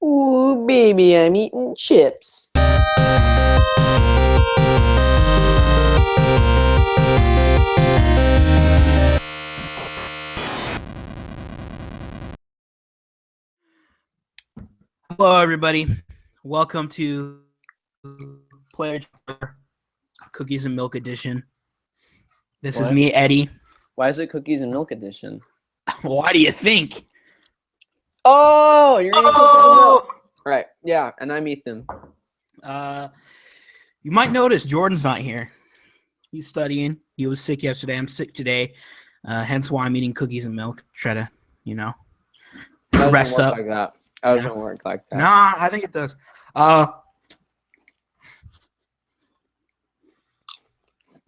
Ooh, baby, I'm eating chips. Hello, everybody. Welcome to Player Cookies and Milk Edition. This is me, Eddie. Why is it Cookies and Milk Edition? Why do you think? Oh, you're eating cookies and milk. Right, yeah, and I'm Ethan. You might notice Jordan's not here. He's studying. He was sick yesterday. I'm sick today. Hence why I'm eating cookies and milk. Try to, rest up. Like that. That doesn't work like that. Nah, I think it does.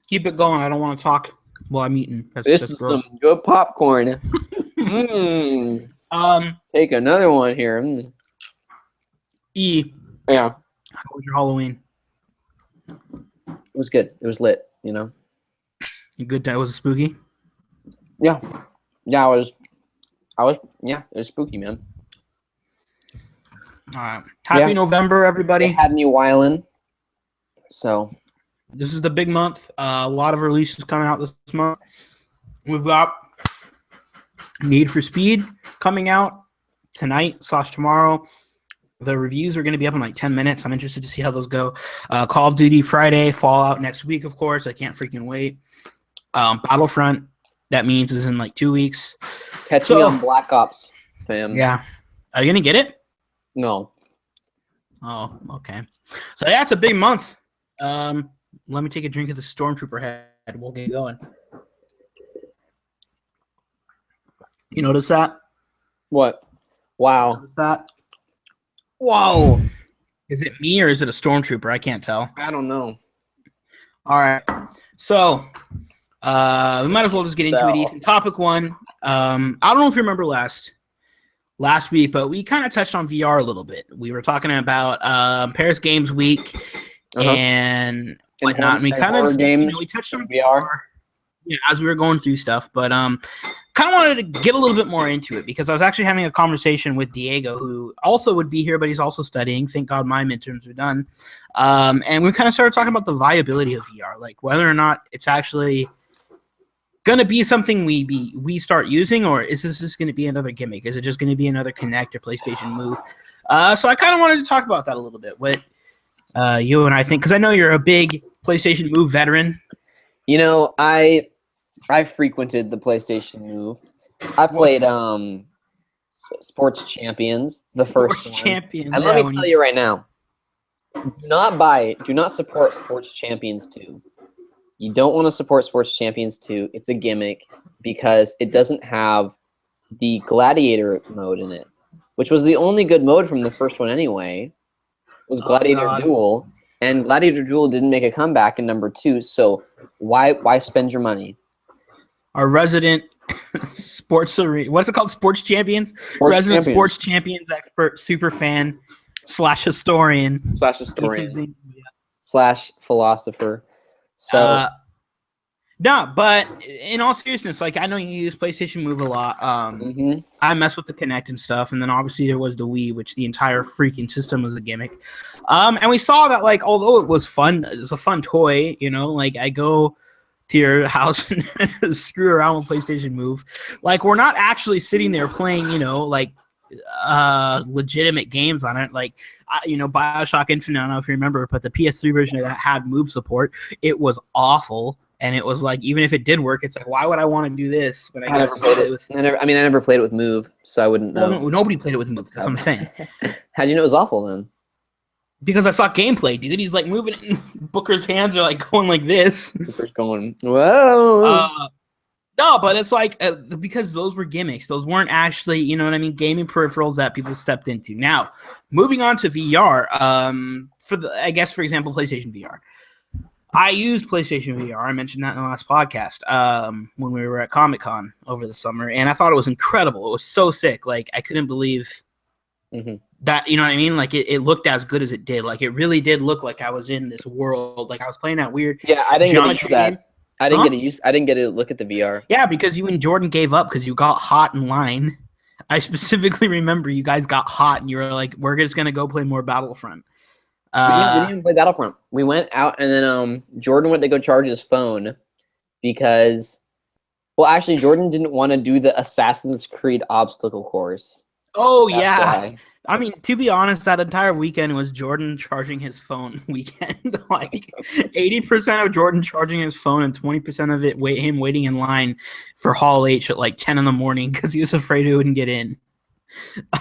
Keep it going. I don't want to talk while I'm eating. This is gross. some good popcorn. Take another one here. Yeah. How was your Halloween? It was good. It was lit, A good day. Was it spooky? Yeah. Yeah, it was spooky, man. All right. Happy November, everybody. It had me wildin'. So this is the big month. A lot of releases coming out this month. We've got Need for Speed coming out tonight/tomorrow. The reviews are going to be up in like 10 minutes. I'm interested to see how those go. Call of Duty Friday, Fallout next week, of course. I can't freaking wait. Battlefront, that means, is in like 2 weeks. Catch me on Black Ops, fam. Yeah. Are you going to get it? No. Oh, okay. So yeah, it's a big month. Let me take a drink of the Stormtrooper head. We'll get going. You notice that? What? Wow. Notice that? Whoa. Is it me or is it a Stormtrooper? I can't tell. I don't know. All right. So we might as well just get into it, Ethan. Topic one. I don't know if you remember last week, but we kind of touched on VR a little bit. We were talking about Paris Games Week and whatnot. And we kind of we touched on VR. Yeah, as we were going through stuff, but kind of wanted to get a little bit more into it because I was actually having a conversation with Diego, who also would be here, but he's also studying. Thank God my midterms are done. And we kind of started talking about the viability of VR, like whether or not it's actually going to be something we start using, or is this just going to be another gimmick? Is it just going to be another Kinect or PlayStation Move? So I kind of wanted to talk about that a little bit. What you and I think, because I know you're a big PlayStation Move veteran. I frequented the PlayStation Move. I played Sports Champions, the first one. Champions, and let me tell you right now, do not support Sports Champions 2. You don't want to support Sports Champions 2. It's a gimmick because it doesn't have the Gladiator mode in it, which was the only good mode from the first one anyway. It was Gladiator Duel, and Gladiator Duel didn't make a comeback in number 2, so why spend your money? Our resident sports arena, what's it called? Sports Champions? Sports Champions expert, super fan, /historian. /philosopher. So no, but in all seriousness, like I know you use PlayStation Move a lot. I mess with the Kinect and stuff, and then obviously there was the Wii, which the entire freaking system was a gimmick. And we saw that, like, although it was fun, it's a fun toy, like I go to your house and screw around with PlayStation Move. Like, we're not actually sitting there playing, legitimate games on it. Like, BioShock Infinite, I don't know if you remember, but the PS3 version of that had Move support. It was awful. And it was like, even if it did work, it's like, why would I want to do this when I never played it with? I never played it with Move, so I wouldn't know. Well, nobody played it with Move. That's what I'm saying. How'd you know it was awful then? Because I saw gameplay, dude. He's like moving it, and Booker's hands are like going like this. Booker's going, whoa. No, but it's like because those were gimmicks. Those weren't actually, gaming peripherals that people stepped into. Now, moving on to VR. For example, PlayStation VR. I used PlayStation VR. I mentioned that in the last podcast when we were at Comic-Con over the summer, and I thought it was incredible. It was so sick. Like, I couldn't believe that, you know what I mean? Like, it looked as good as it did. Like, it really did look like I was in this world. Like, I was playing that weird I didn't geometry get game. I didn't get to look at the VR. Yeah, because you and Jordan gave up because you got hot in line. I specifically remember you guys got hot and you were like, we're just going to go play more Battlefront. We didn't even play Battlefront. We went out, and then Jordan went to go charge his phone because, well, actually, Jordan didn't want to do the Assassin's Creed obstacle course. Oh, That's yeah. why. I mean, to be honest, that entire weekend was Jordan charging his phone weekend. Like 80% of Jordan charging his phone and 20% of it him waiting in line for Hall H at like 10 in the morning because he was afraid he wouldn't get in.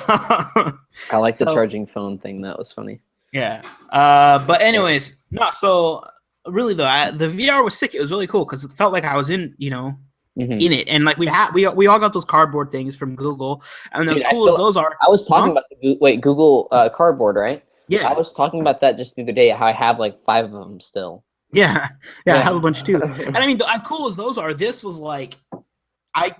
I like the charging phone thing. That was funny. Yeah. But anyways, no, so really though, the VR was sick. It was really cool because it felt like I was in, in it. And like we all got those cardboard things from Google. And as cool as those are. I was talking about Google Cardboard, right? Yeah. I was talking about that just the other day, how I have like 5 of them still. Yeah. I have a bunch too. And I mean, as cool as those are, this was like,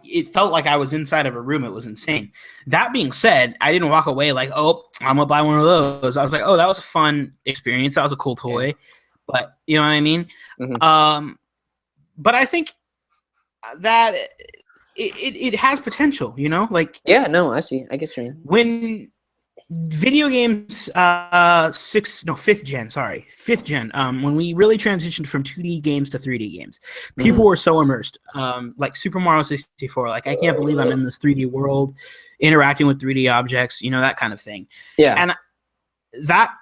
it felt like I was inside of a room. It was insane. That being said, I didn't walk away like, oh, I'm gonna buy one of those. I was like, oh, that was a fun experience. That was a cool toy. Yeah. But you know what I mean? Mm-hmm. But I think that it has potential, like. Yeah, no, I see. I get what you mean. When video games, fifth gen, when we really transitioned from 2D games to 3D games, people were so immersed. Like Super Mario 64, like I can't believe I'm in this 3D world, interacting with 3D objects, that kind of thing. Yeah. And that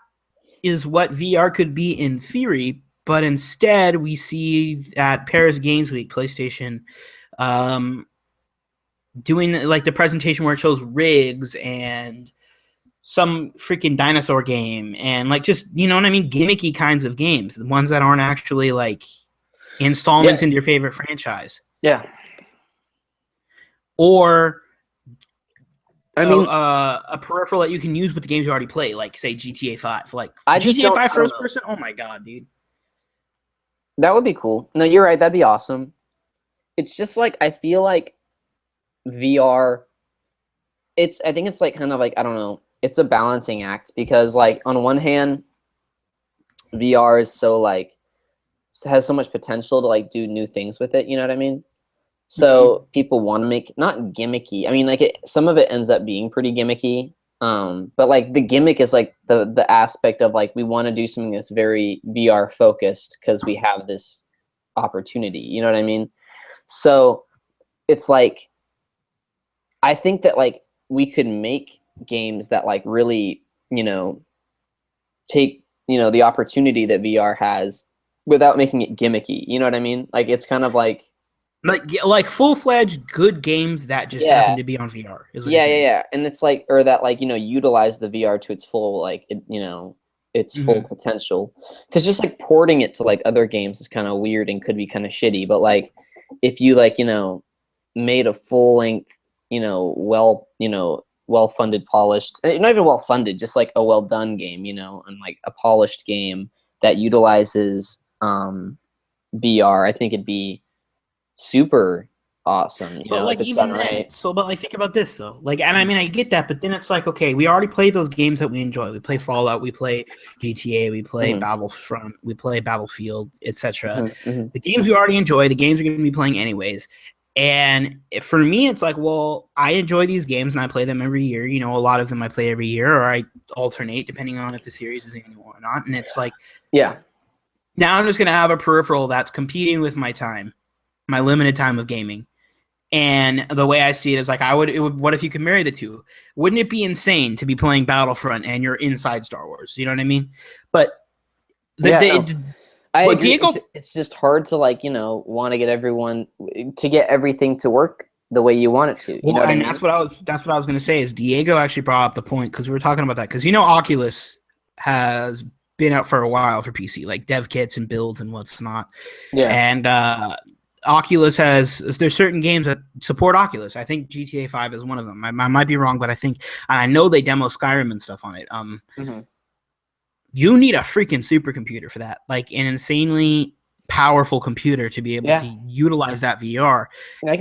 is what VR could be in theory, but instead we see at Paris Games Week, PlayStation, doing like the presentation where it shows rigs and some freaking dinosaur game and like just, you know what I mean, gimmicky kinds of games, the ones that aren't actually like installments into your favorite franchise. Yeah. Or I mean, a peripheral that you can use with the games you already play, like say GTA 5. Like GTA 5 first person. Oh my god, dude. That would be cool. No, you're right. That'd be awesome. It's just like I feel like VR. I think it's like kind of like I don't know. It's a balancing act because like on one hand, VR is so like has so much potential to like do new things with it. You know what I mean? So people want to make not gimmicky. I mean, like some of it ends up being pretty gimmicky. But like the gimmick is like the aspect of like we want to do something that's very VR focused because we have this opportunity. You know what I mean? So it's like I think that like we could make games that like really take the opportunity that VR has without making it gimmicky. You know what I mean? Like it's kind of like full-fledged good games that just happen to be on VR is what yeah. And it's like, or that like, utilize the VR to its full, like, its full potential. Because just like porting it to like other games is kind of weird and could be kind of shitty. But like, if you like, made a full-length, well-funded, polished, not even well-funded, just like a well-done game, and like a polished game that utilizes VR, I think it'd be super awesome, but like even then, right. So but like think about this though, like, and I mean I get that, but then it's like, okay, we already played those games that we enjoy. We play Fallout, we play GTA, we play Battlefront, we play Battlefield, etc. The games we already enjoy, the games we're going to be playing anyways. And for me, it's like, well, I enjoy these games and I play them every year. A lot of them I play every year, or I alternate depending on if the series is annual or not. And it's like, yeah, now I'm just going to have a peripheral that's competing with my time. My limited time of gaming. And the way I see it is like what if you could marry the two? Wouldn't it be insane to be playing Battlefront and you're inside Star Wars? You know what I mean? But I agree. Diego, it's just hard to like, want to get everyone to get everything to work the way you want it to. You know what I mean? That's what I was going to say is Diego actually brought up the point because we were talking about that because Oculus has been out for a while for PC, like dev kits and builds and what's not. Yeah. And Oculus there's certain games that support Oculus. I think GTA 5 is one of them. I might be wrong, but I know they demo Skyrim and stuff on it. You need a freaking supercomputer for that, like an insanely powerful computer to be able to utilize that VR.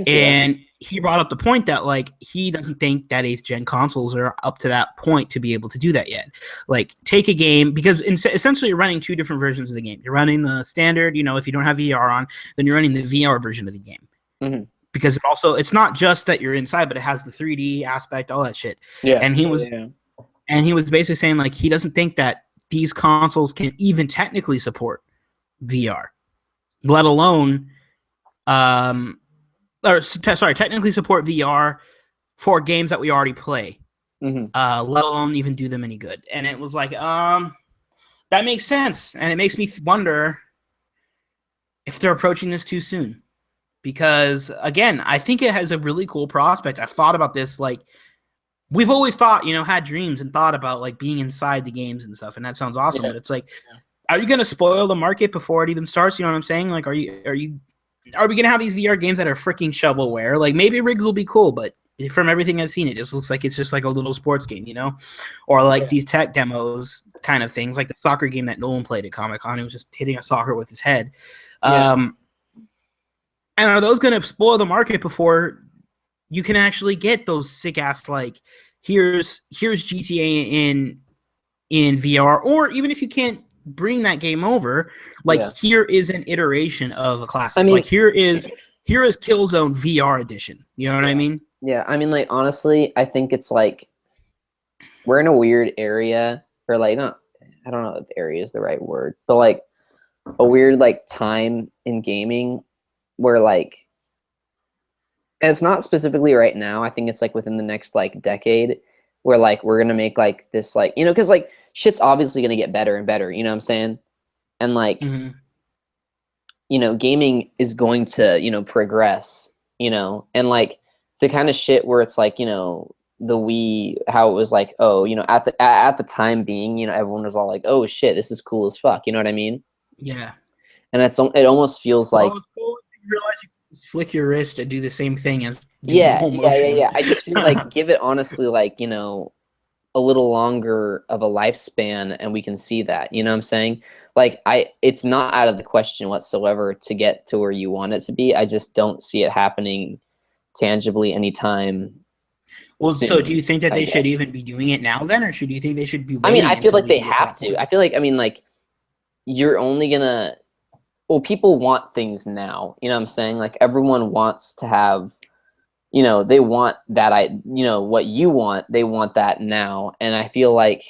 And he brought up the point that like he doesn't think that 8th gen consoles are up to that point to be able to do that yet. Like take a game, because essentially you're running two different versions of the game. You're running the standard, if you don't have VR on, then you're running the VR version of the game. because it's not just that you're inside, but it has the 3D aspect, all that shit. Yeah. And he was basically saying like he doesn't think that these consoles can even technically support VR, let alone technically support VR for games that we already play, let alone even do them any good. And it was like, that makes sense, and it makes me wonder if they're approaching this too soon. Because again, I think it has a really cool prospect. I've thought about this, like we've always thought, had dreams and thought about like being inside the games and stuff, and that sounds awesome. But it's like, are you gonna spoil the market before it even starts? You know what I'm saying? Like, are we gonna have these VR games that are freaking shovelware? Like maybe rigs will be cool, but from everything I've seen, it just looks like it's just like a little sports game, or like these tech demos kind of things, like the soccer game that Nolan played at Comic-Con. He was just hitting a soccer with his head. And are those going to spoil the market before you can actually get those sick ass, like here's GTA in VR, or even if you can't bring that game over, like here is an iteration of a classic. Like here is Killzone VR edition. You know what I mean? Yeah, I mean, like honestly, I think it's like we're in a weird area, or like I don't know if area is the right word, but like a weird like time in gaming where like, and it's not specifically right now. I think it's like within the next like decade, where like we're gonna make like this like because like shit's obviously gonna get better and better. You know what I'm saying? And like gaming is going to progress. And like the kind of shit where it's like the Wii, how it was like, at the time being, everyone was all like, oh shit, this is cool as fuck. You know what I mean? Yeah. And it almost feels like you realize you can flick your wrist and do the same thing as yeah. I just feel like give it honestly like a little longer of a lifespan, and we can see that. You know what I'm saying? Like it's not out of the question whatsoever to get to where you want it to be. I just don't see it happening tangibly anytime. Well, soon, so do you think that they should even be doing it now then, or should you think they should be waiting? I mean, I feel like they have to. I feel like, like you're only gonna, people want things now. You know what I'm saying? Like everyone wants to have, they want that, what you want, they want that now. And I feel like,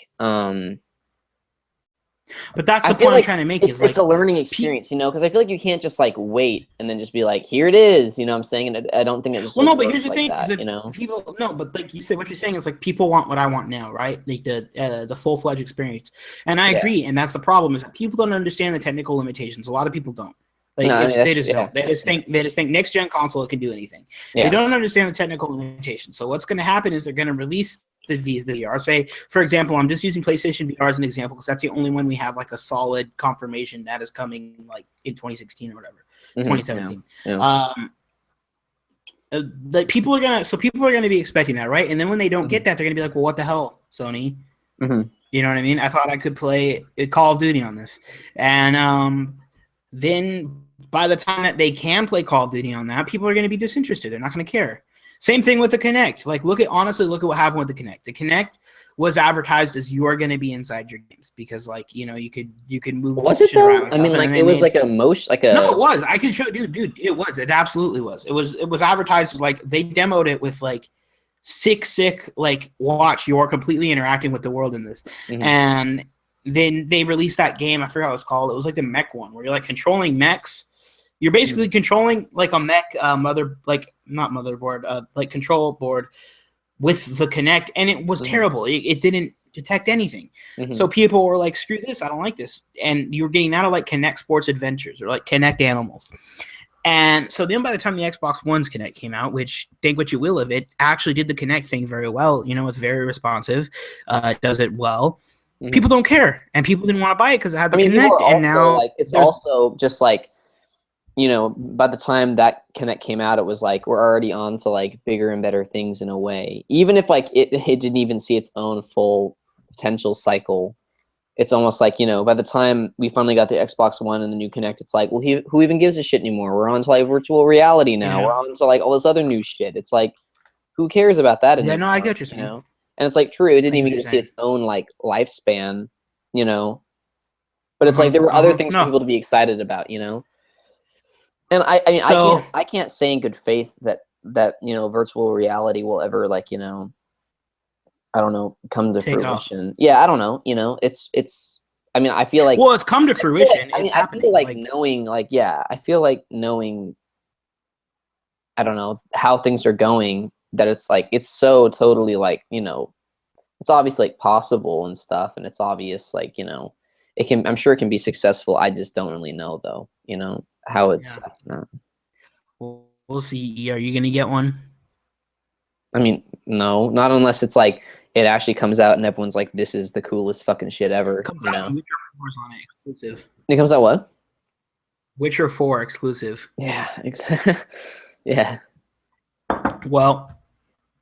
but that's the point I'm trying to make. It's a learning experience, because I feel like you can't just like wait and then just be like, here it is, you know what I'm saying? And I don't think it just but here's the thing, that, people but like you said, what you're saying is like people want what I want now, right? Like the full-fledged experience. And I agree, and that's the problem, is that people don't understand the technical limitations. A lot of people don't. Like they just don't. They just think next gen console can do anything. They don't understand the technical limitations. So what's going to happen is they're going to release the VR. Say, for example, I'm just using PlayStation VR as an example because that's the only one we have like a solid confirmation that is coming like in 2016 or whatever, 2017. Like people are gonna be expecting that, right? And then when they don't get that, they're gonna be like, well, what the hell, Sony? You know what I mean? I thought I could play Call of Duty on this, and then by the time that they can play Call of Duty on that, people are going to be disinterested. They're not going to care. Same thing with the Kinect. Like, look at what happened with the Kinect. The Kinect was advertised as you are going to be inside your games because, like, you could move. Was it though? I mean, like it was like a motion, like a. No, it was. I can show, dude. It was. It absolutely was. It was advertised as like they demoed it with like sick like watch, you're completely interacting with the world in this, and then they released that game. I forgot what it was called. It was like the mech one where you're like controlling mechs. You're basically controlling like a mech not motherboard, like control board with the Kinect, and it was terrible. It didn't detect anything. So people were like, screw this, I don't like this. And you were getting out of like Kinect Sports Adventures or like Kinect Animals. And so then by the time the Xbox One's Kinect came out, which think what you will of it, actually did the Kinect thing very well. It's very responsive. It does it well. People don't care, and people didn't want to buy it because it had the Kinect, and now like, it's also just like, by the time that Kinect came out, it was like we're already on to like bigger and better things in a way. Even if like it didn't even see its own full potential cycle, it's almost like by the time we finally got the Xbox One and the new Kinect, it's like, well, who even gives a shit anymore? We're on to like virtual reality now. We're on to like all this other new shit. It's like, who cares about that anymore? Yeah, no, I get what you're saying. And it's like, true, it didn't even get to see its own like lifespan, but it's like there were other things for people to be excited about, And I mean, So I can't say in good faith that virtual reality will ever I don't know, come to take off. fruition. Yeah, I don't know. It's. I mean, I feel like. Well, it's come to fruition. I It's mean, I feel happening. like knowing, yeah, I feel like knowing. I don't know how things are going. That it's so totally it's obviously possible and stuff, and it's obvious it can. I'm sure it can be successful. I just don't really know though. How it's. Yeah. We'll see. Are you gonna get one? I mean, no, not unless it's it actually comes out and everyone's like, "This is the coolest fucking shit ever." It comes out Witcher 4 is on it exclusive. It comes out what? Witcher 4 exclusive. Yeah, exactly. Yeah. Well,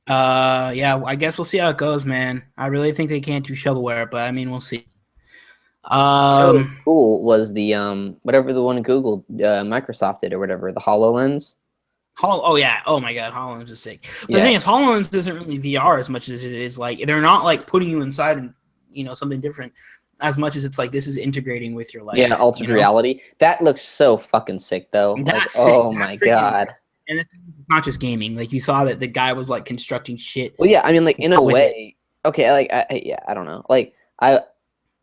yeah, I guess we'll see how it goes, man. I really think they can't do shovelware, but I mean, we'll see. Cool was the whatever the one Google Microsoft did or whatever, the HoloLens. Oh yeah, oh my god, HoloLens is sick. But the thing is, HoloLens isn't really VR as much as it is they're not putting you inside and something different as much as it's this is integrating with your life. Yeah, altered reality. That looks so fucking sick though. That's sick. Oh my god. And it's not just gaming. You saw that the guy was constructing shit. Well, yeah, I mean, in a way, okay, I don't know,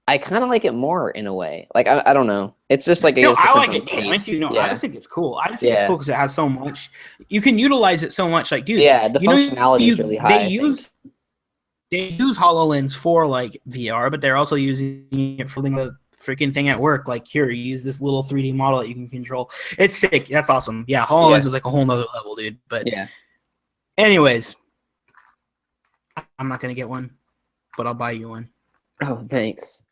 I kind of like it more in a way. I don't know. It's just I guess I like it. I just think it's cool. I just think it's cool because it has so much. You can utilize it so much. Dude. Yeah, the functionality is really high. They use HoloLens for VR, but they're also using it for the freaking thing at work. Here, you use this little 3D model that you can control. It's sick. That's awesome. Yeah, HoloLens is a whole nother level, dude. But yeah. Anyways, I'm not gonna get one, but I'll buy you one. Oh, thanks.